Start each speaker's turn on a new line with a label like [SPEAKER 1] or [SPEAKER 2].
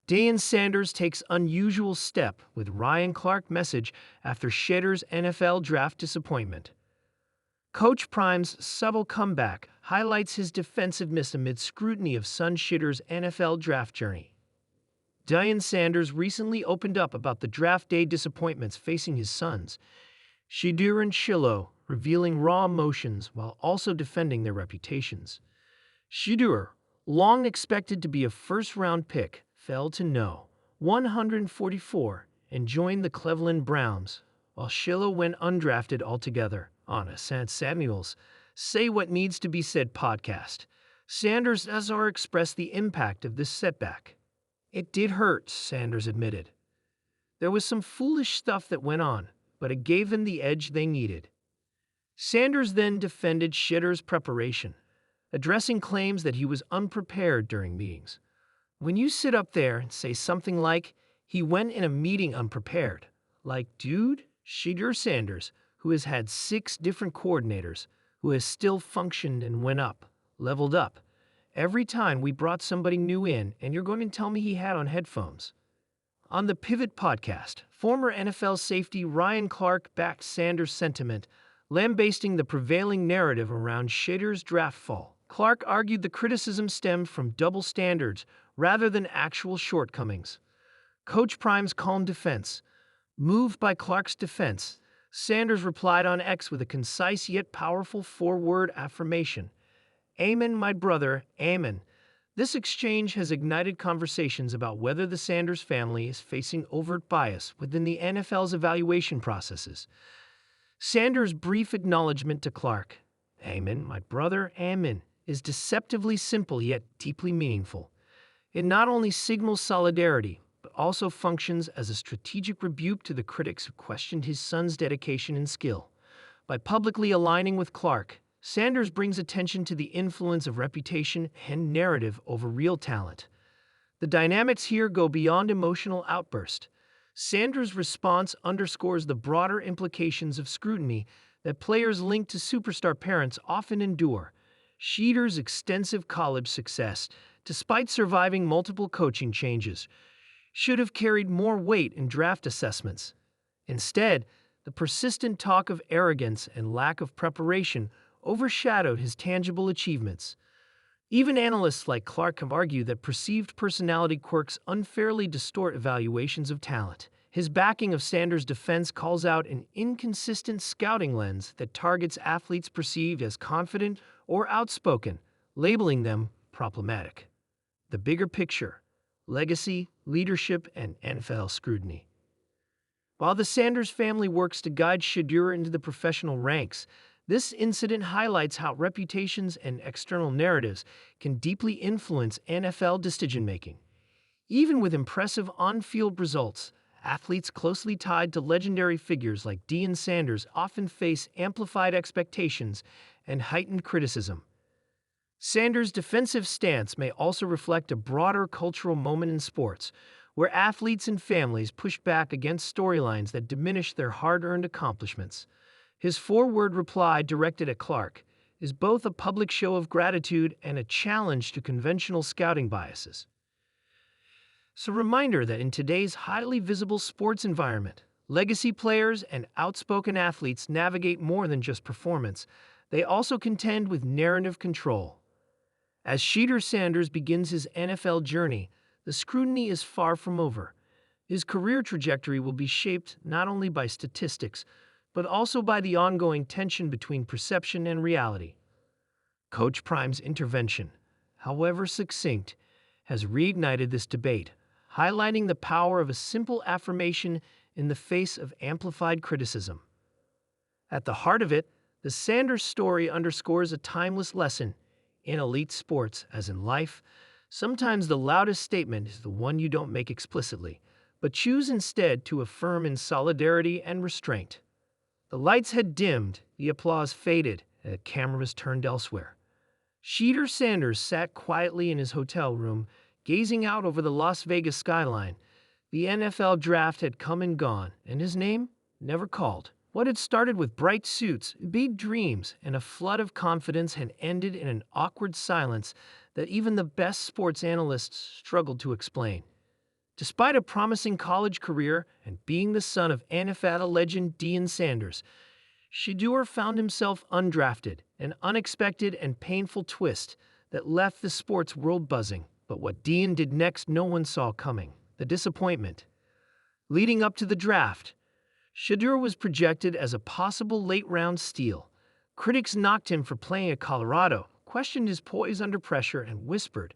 [SPEAKER 1] Deion Sanders takes unusual step with Ryan Clark message after Shedeur's NFL draft disappointment. Coach Prime's subtle comeback highlights his defensiveness amid scrutiny of son Shedeur's NFL draft journey. Deion Sanders recently opened up about the draft day disappointments facing his sons, Shedeur and Shiloh, revealing raw emotions while also defending their reputations. Shedeur, long expected to be a first-round pick, fell to no. 144 and joined the Cleveland Browns, while Shiloh went undrafted altogether. On a Samuel's Say What Needs to Be Said podcast, Sanders SR expressed the impact of this setback. "It did hurt," Sanders admitted. "There was some foolish stuff that went on, but it gave them the edge they needed." Sanders then defended Shedeur's preparation, addressing claims that he was unprepared during meetings. When you sit up there and say something like, "He went in a meeting unprepared," like, dude, Shedeur Sanders, who has had 6 different coordinators, who has still functioned and leveled up, every time we brought somebody new in, and you're going to tell me he had on headphones. On the Pivot podcast, former NFL safety Ryan Clark backed Sanders' sentiment, lambasting the prevailing narrative around Shedeur's draft fall. Clark argued the criticism stemmed from double standards rather than actual shortcomings. Coach Prime's calm defense. Moved by Clark's defense, Sanders replied on X with a concise yet powerful 4-word affirmation. "Amen, my brother, amen." This exchange has ignited conversations about whether the Sanders family is facing overt bias within the NFL's evaluation processes. Sanders' brief acknowledgement to Clark, "Amen, my brother, amen," is deceptively simple yet deeply meaningful. It not only signals solidarity, but also functions as a strategic rebuke to the critics who questioned his son's dedication and skill. By publicly aligning with Clark, Sanders brings attention to the influence of reputation and narrative over real talent. The dynamics here go beyond emotional outburst. Sanders' response underscores the broader implications of scrutiny that players linked to superstar parents often endure. Shedeur's extensive college success, despite surviving multiple coaching changes, should have carried more weight in draft assessments. Instead, the persistent talk of arrogance and lack of preparation overshadowed his tangible achievements. Even analysts like Clark have argued that perceived personality quirks unfairly distort evaluations of talent. His backing of Sanders' defense calls out an inconsistent scouting lens that targets athletes perceived as confident or outspoken, labeling them problematic. The bigger picture: legacy, leadership, and NFL scrutiny. While the Sanders family works to guide Shedeur into the professional ranks, this incident highlights how reputations and external narratives can deeply influence NFL decision-making. Even with impressive on-field results, athletes closely tied to legendary figures like Deion Sanders often face amplified expectations and heightened criticism. Sanders' defensive stance may also reflect a broader cultural moment in sports, where athletes and families push back against storylines that diminish their hard-earned accomplishments. His 4-word reply directed at Clark is both a public show of gratitude and a challenge to conventional scouting biases. It's a reminder that in today's highly visible sports environment, legacy players and outspoken athletes navigate more than just performance. They also contend with narrative control. As Shedeur Sanders begins his NFL journey, the scrutiny is far from over. His career trajectory will be shaped not only by statistics, but also by the ongoing tension between perception and reality. Coach Prime's intervention, however succinct, has reignited this debate, highlighting the power of a simple affirmation in the face of amplified criticism. At the heart of it, the Sanders story underscores a timeless lesson. In elite sports, as in life, sometimes the loudest statement is the one you don't make explicitly, but choose instead to affirm in solidarity and restraint. The lights had dimmed, the applause faded, and the camera was turned elsewhere. Shedeur Sanders sat quietly in his hotel room, gazing out over the Las Vegas skyline. The NFL draft had come and gone, and his name never called. What had started with bright suits, big dreams, and a flood of confidence had ended in an awkward silence that even the best sports analysts struggled to explain. Despite a promising college career and being the son of NFL legend Deion Sanders, Shedeur found himself undrafted, an unexpected and painful twist that left the sports world buzzing. But what Deion did next no one saw coming. The disappointment. Leading up to the draft, Shedeur was projected as a possible late-round steal. Critics knocked him for playing at Colorado, questioned his poise under pressure, and whispered